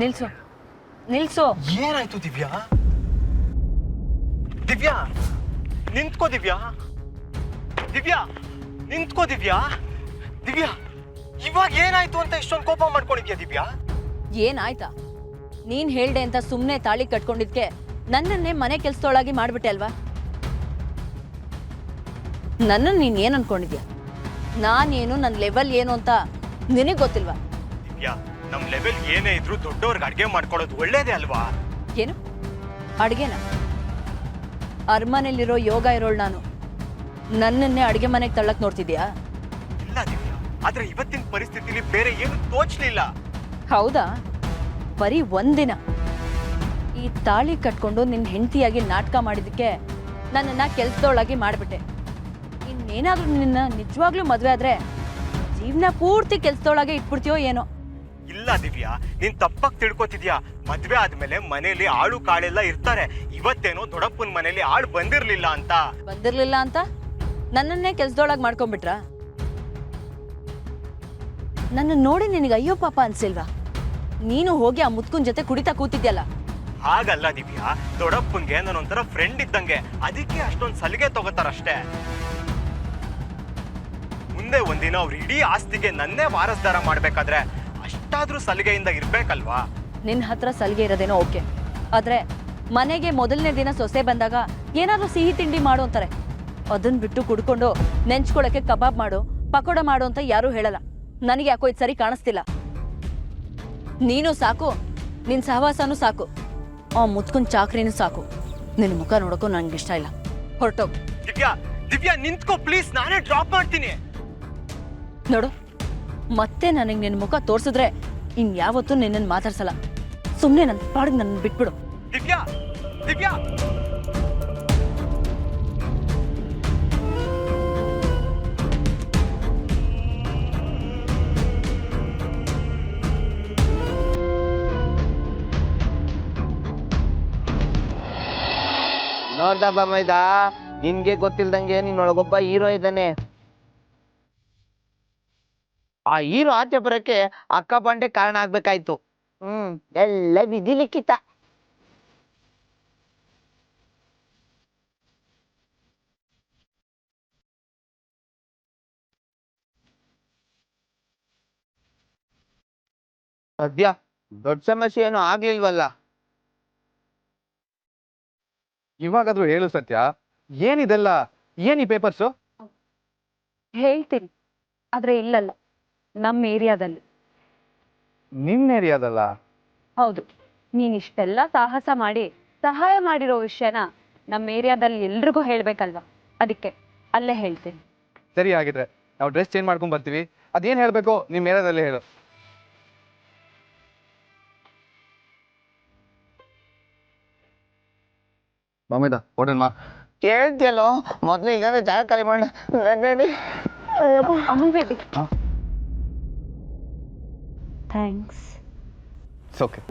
ನಿಲ್ಸು ನಿಲ್ಸು. ಏನಾಯ್ತು ದಿವ್ಯಾ? ದಿವ್ಯಾ ನಿಂತ್ಕೋ ದಿವ್ಯಾ. ದಿವ್ಯಾ ನಿಂತ್ಕೋ ದಿವ್ಯಾ. ದಿವ್ಯಾ ಇವಾಗ ಏನಾಯ್ತು ಅಂತ ಇಷ್ಟೊಂದು ಕೋಪ ಮಾಡ್ಕೊಂಡಿದ್ಯಾ ದಿವ್ಯಾ? ಏನಾಯ್ತಾ? ನೀನ್ ಹೇಳ್ದೆ ಅಂತ ಸುಮ್ನೆ ತಾಳಿ ಕಟ್ಕೊಂಡಿದ್ಕೆ ನನ್ನನ್ನೇ ಮನೆ ಕೆಲ್ಸದೊಳಗಿ ಮಾಡ್ಬಿಟ್ಟೆ ಅಲ್ವಾ? ನನ್ನನ್ನು ನೀನ್ ಏನ್ ಅನ್ಕೊಂಡಿದ್ಯಾ? ನಾನೇನು, ನನ್ನ ಲೆವೆಲ್ ಏನು ಅಂತ ನಿನಗ್ ಗೊತ್ತಿಲ್ವಾ? ದಿವ್ಯಾ ನಮ್ ಲೆವೆಲ್ ಏನೇ ಇದ್ರು ದೊಡ್ಡವ್ರಿಗೆ ಅಡ್ಗೆ ಮಾಡ್ಕೊಳ್ಳೋದು ಒಳ್ಳೇದೇ ಅಲ್ವಾ? ಏನು ಅಡ್ಗೆನ? ಅರಮನೆಯಲ್ಲಿರೋ ಯೋಗ ಇರೋಳು ನಾನು, ನನ್ನನ್ನೇ ಅಡ್ಗೆ ಮನೆಗೆ ತಳ್ಳಕ್ ನೋಡ್ತಿದ್ಯಾ? ಇಲ್ಲ ದಿವ್ಯಾ, ಆದ್ರೆ ಇವತ್ತಿನ ಪರಿಸ್ಥಿತಿಲಿ ಬೇರೆ ಏನು ತೋಚ್ಲಿಲ್ಲ. ಹೌದಾ? ಬರೀ ಒಂದಿನ ಈ ತಾಳಿ ಕಟ್ಕೊಂಡು ನಿನ್ನ ಹೆಂಡತಿಯಾಗಿ ನಾಟಕ ಮಾಡಿದಕ್ಕೆ ನನ್ನನ್ನ ಕೆಲ್ಸದೊಳಗೆ ಮಾಡ್ಬಿಟ್ಟೆ. ಇನ್ನೇನಾದ್ರೂ ನಿನ್ನ ನಿಜವಾಗ್ಲೂ ಮದ್ವೆ ಆದ್ರೆ ಜೀವನ ಪೂರ್ತಿ ಕೆಲ್ಸದೊಳಗೆ ಇಟ್ಬಿಡ್ತೀಯೋ ಏನೋ. ಇಲ್ಲ ದಿವ್ಯಾ, ನೀನ್ ತಪ್ಪಾಗಿ ತಿಳ್ಕೊತಿದ್ಯಾ. ಮದ್ವೆ ಆದ್ಮೇಲೆ ಮನೇಲಿ ಆಳು ಕಾಳೆಲ್ಲ ಇರ್ತಾರೆ. ಇವತ್ತೇನೋ ದೊಡ್ಡಪ್ಪನ ಮನೇಲಿ ಆಳು ಬಂದಿರ್ಲಿಲ್ಲ ಅಂತ. ಬಂದಿರ್ಲಿಲ್ಲ ಅಂತ ನನ್ನನ್ನೇ ಕೆಲ್ಸದೊಳಗೆ ಮಾಡ್ಕೊಂಡ್ಬಿಟ್ರ? ನನ್ನ ನೋಡಿ ನಿನಗೆ ಅಯ್ಯೋ ಪಾಪ ಅನ್ಸಿಲ್ವಾ? ನೀನು ಹೋಗಿ ಆ ಮುತ್ಕುನ್ ಜೊತೆ ಕುಡಿತಾ ಕೂತಿದ್ಯಲ್ಲ. ಹಾಗಲ್ಲ ದಿವ್ಯಾ, ದೊಡ್ಡಪ್ಪನ್ಗೆ ನಾನೊಂಥರ ಫ್ರೆಂಡ್ ಇದ್ದಂಗೆ, ಅದಕ್ಕೆ ಅಷ್ಟೊಂದು ಸಲಿಗೆ ತಗೋತಾರಷ್ಟೇ. ಮುಂದೆ ಒಂದಿನ ಅವ್ರ ಇಡೀ ಆಸ್ತಿಗೆ ನನ್ನೇ ವಾರಸ್ದಾರ ಮಾಡ್ಬೇಕಾದ್ರೆ ಅಷ್ಟಾದ್ರೂ ಸಲಿಗೆಯಿಂದ ಇರ್ಬೇಕಲ್ವಾ? ನಿನ್ನ ಹತ್ರ ಸಲಿಗೆ ಇರೋದೇನೋ ಓಕೆ, ಆದ್ರೆ ಮನೆಗೆ ಮೊದಲನೇ ದಿನ ಸೊಸೆ ಬಂದಾಗ ಏನಾದ್ರೂ ಸಿಹಿ ತಿಂಡಿ ಮಾಡು ಅಂತಾರೆ. ಅದನ್ನ ಬಿಟ್ಟು ಕುಡ್ಕೊಂಡು ನೆಂಚ್ಕೊಳಕ್ಕೆ ಕಬಾಬ್ ಮಾಡು, ಪಕೋಡ ಮಾಡು ಅಂತ ಯಾರೂ ಹೇಳಲ್ಲ. ನನಗೆ ಯಾಕೋ ಇದು ಸರಿ ಕಾಣಿಸ್ತಿಲ್ಲ. ನೀನು ಸಾಕು, ನಿನ್ ಸಹವಾಸನೂ ಸಾಕು, ಆ ಮುತ್ಕುನ್ ಚಾಕ್ರಿನೂ ಸಾಕು. ನಿನ್ನ ಮುಖ ನೋಡೋಕ್ಕೂ ನಂಗೆ ಇಷ್ಟ ಇಲ್ಲ. ಹೊರಟೋಗು. ದಿವ್ಯಾ ದಿವ್ಯಾ ನಿಂತ್ಕೋ ಪ್ಲೀಸ್, ನಾನೇ ಡ್ರಾಪ್ ಮಾಡ್ತೀನಿ. ನೋಡು, ಮತ್ತೆ ನನಗೆ ನಿನ್ನ ಮುಖ ತೋರಿಸಿದ್ರೆ ಇನ್ಯಾವತ್ತೂ ನಿನ್ನನ್ನು ಮಾತಾಡ್ಸಲ್ಲ. ಸುಮ್ಮನೆ ನನ್ನ ಪಾಡಿಗೆ ನನ್ನ ಬಿಟ್ಬಿಡು. ದಿವ್ಯಾ ದಿವ್ಯಾ ನೋಡ್ದಪ್ಪ ಮೈದಾ, ನಿನ್ಗೆ ಗೊತ್ತಿಲ್ದಂಗೆ ನಿನ್ನೊಳಗೊಬ್ಬ ಹೀರೋ ಇದ್ದಾನೆ. ಆ ಹೀರೋ ಆಚೆ ಬರಕ್ಕೆ ಅಕ್ಕ ಬಂಡೆ ಕಾರಣ ಆಗ್ಬೇಕಾಯ್ತು. ಎಲ್ಲ ವಿಧಿ ಲಿಖಿತ. ಸದ್ಯ ದೊಡ್ಡ ಸಮಸ್ಯೆ ಏನು ಆಗ್ಲಿಲ್ವಲ್ಲ? ಇವಾಗಾದ್ರೂ ಹೇಳು ಸತ್ಯ, ಏನಿದೆಲ್ಲ? ಏನ್ ಈ ಪೇಪರ್ಸು? ಹೇಳ್ತೀನಿ, ಆದ್ರೆ ಇಲ್ಲಲ್ಲ, ನಮ್ಮ ಏರಿಯಾದಲ್ಲಿ. ನಿಮ್ ಏರಿಯಾದಲ್ಲ? ಹೌದು. ನೀನ್ ಇಷ್ಟೆಲ್ಲ ಸಾಹಸ ಮಾಡಿ ಸಹಾಯ ಮಾಡಿರೋ ವಿಷಯನ ನಮ್ಮ ಏರಿಯಾದಲ್ಲಿ ಎಲ್ರಿಗೂ ಹೇಳ್ಬೇಕಲ್ವಾ? ಅದಕ್ಕೆ ಅಲ್ಲೇ ಹೇಳ್ತೀನಿ. ಸರಿ, ಆಗಿದ್ರೆ ನಾವು ಡ್ರೆಸ್ ಚೇಂಜ್ ಮಾಡ್ಕೊಂಡ್ ಬರ್ತೀವಿ. ಅದೇನ್ ಹೇಳ್ಬೇಕು ನಿಮ್ ಏರಿಯಾದಲ್ಲಿ ಹೇಳು. ಮಾಮಿದ ಓಡೋಣ. ಕೇಳ್ತಿಯಲ್ಲೋ, ಮೊದ್ಲು ಈಗ ಜಾಗ ಖಾಲಿ ಮಾಡ. Baby, thanks. ಓಕೆ.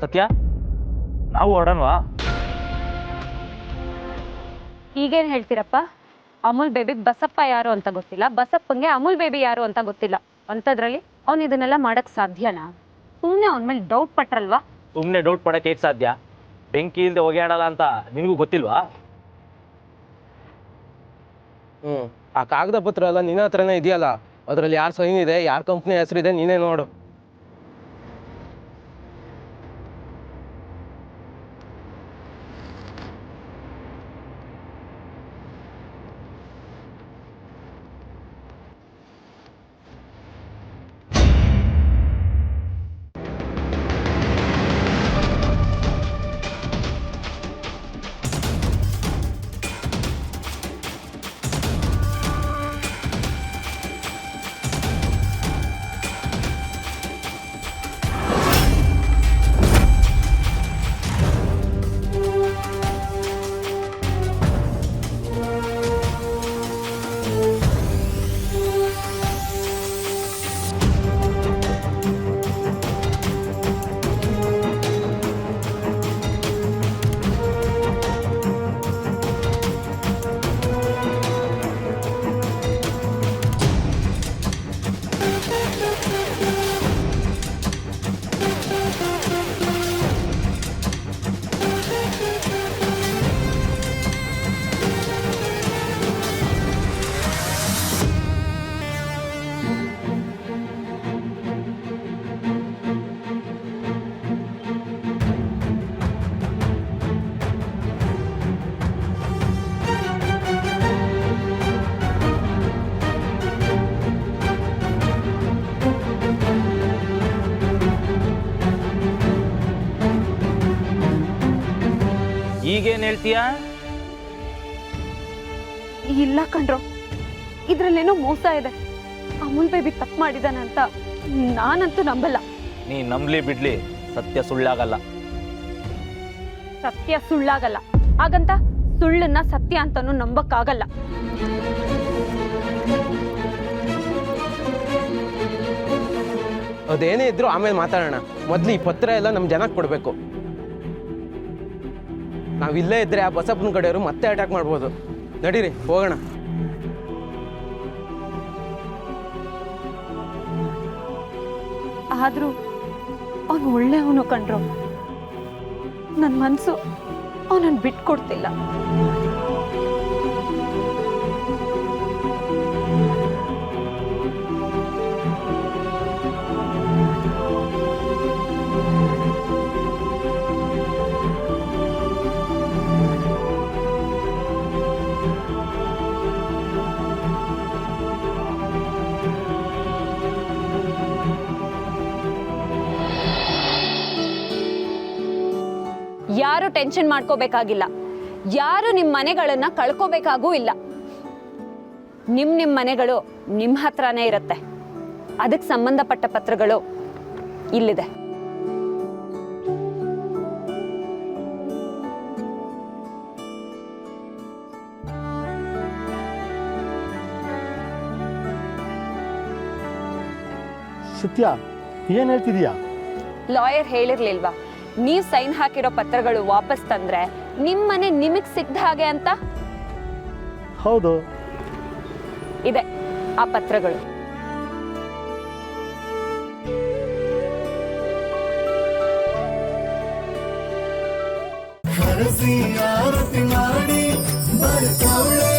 ಸತ್ಯ, ನಾವು ಹೊರಡೋಣವಾ? ಈಗೇನ್ ಹೇಳ್ತೀರಪ್ಪ? ಅಮೂಲ್ ಬೇಬಿಗೆ ಬಸಪ್ಪ ಯಾರು ಅಂತ ಗೊತ್ತಿಲ್ಲ, ಬಸಪ್ಪಂಗೆ ಅಮೂಲ್ ಬೇಬಿ ಯಾರು ಅಂತ ಗೊತ್ತಿಲ್ಲ. ಅಂಥದ್ರಲ್ಲಿ ಅವ್ನು ಇದನ್ನೆಲ್ಲ ಮಾಡಕ್ ಸಾಧ್ಯನಾ? ಸುಮ್ಮನೆ ಅವನ ಮೇಲೆ ಡೌಟ್ ಪಟ್ರಲ್ವಾ? ಸುಮ್ಮನೆ ಡೌಟ್ ಪಡಕ್ಕೆ ಹೇಗೆ ಸಾಧ್ಯ? ಬೆಂಕಿ ಇಲ್ಲದೆ ಹೊಗೆಯಾಡಲ್ಲ ಅಂತ ನಿನಗೂ ಗೊತ್ತಿಲ್ವಾ? ಆ ಕಾಗದ ಪತ್ರ ಎಲ್ಲ ನಿನ್ನ ಹತ್ರನೇ ಇದೆಯಲ್ಲ, ಅದರಲ್ಲಿ ಯಾರು ಸೈನ್ ಇದೆ, ಯಾರ ಕಂಪ್ನಿ ಹೆಸರಿದೆ, ನೀನೇ ನೋಡು. ಈಗೇನು ಹೇಳ್ತೀಯಾ? ಇಲ್ಲ ಕಣ್ರೋ, ಇದ್ರಲ್ಲೇನೋ ಮೋಸ ಇದೆ. ಅಮೂಲ್ ಬೇಬಿ ತಪ್ಪು ಮಾಡಿದಾನೆ ಅಂತ ನಾನಂತೂ ನಂಬಲ್ಲ. ನೀ ನಂಬ್ಲಿ ಬಿಡ್ಲಿ, ಸತ್ಯ ಸುಳ್ಳಾಗಲ್ಲ. ಸತ್ಯ ಸುಳ್ಳಾಗಲ್ಲ, ಹಾಗಂತ ಸುಳ್ಳನ್ನ ಸತ್ಯ ಅಂತಾನು ನಂಬಕ್ಕಾಗಲ್ಲ. ಅದೇನೇ ಇದ್ರು ಆಮೇಲೆ ಮಾತಾಡೋಣ. ಮೊದ್ಲು ಈ ಪತ್ರ ಎಲ್ಲ ನಮ್ಮ ಜನಕ್ಕೆ ಕೊಡಬೇಕು. ನಾವಿಲ್ಲೇ ಇದ್ರೆ ಆ ಬಸಪ್ಪನ ಕಡೆಯವರು ಮತ್ತೆ ಅಟ್ಯಾಕ್ ಮಾಡ್ಬೋದು. ನಡೀರಿ ಹೋಗೋಣ. ಆದ್ರೂ ಅವನು ಒಳ್ಳೆಯವನು ಕಂಡ್ರು. ನನ್ನ ಮನಸ್ಸು ಅವನನ್ನು ಬಿಟ್ಕೊಡ್ತಿಲ್ಲ. ಯಾರು ಟೆನ್ಷನ್ ಮಾಡ್ಕೋಬೇಕಾಗಿಲ್ಲ. ಯಾರು ನಿಮ್ಮ ಮನೆಗಳನ್ನ ಕಳ್ಕೋಬೇಕಾಗೂ ಇಲ್ಲ. ನಿಮ್ಮ ಮನೆಗಳು ನಿಮ್ಮ ಹತ್ರನೇ ಇರುತ್ತೆ. ಅದಕ್ಕೆ ಸಂಬಂಧಪಟ್ಟ ಪತ್ರಗಳು ಇಲ್ಲಿದೆ. ಸತ್ಯ, ಏನ್ ಹೇಳ್ತಿದೀಯಾ? ಲಾಯರ್ ಹೇಳಿರ್ಲಿಲ್ವಾ, ನೀವ್ ಸೈನ್ ಹಾಕಿರೋ ಪತ್ರಗಳು ವಾಪಸ್ ತಂದ್ರೆ ನಿಮ್ ಮನೆ ನಿಮಗ್ ಸಿಕ್ದ ಹಾಗೆ ಅಂತ? ಹೌದು. ಇದೆ ಆ ಪತ್ರಗಳು. ಹರಸಿ ಆರತಿ ಮಾಡಿ ಬರ್ತಾಳೆ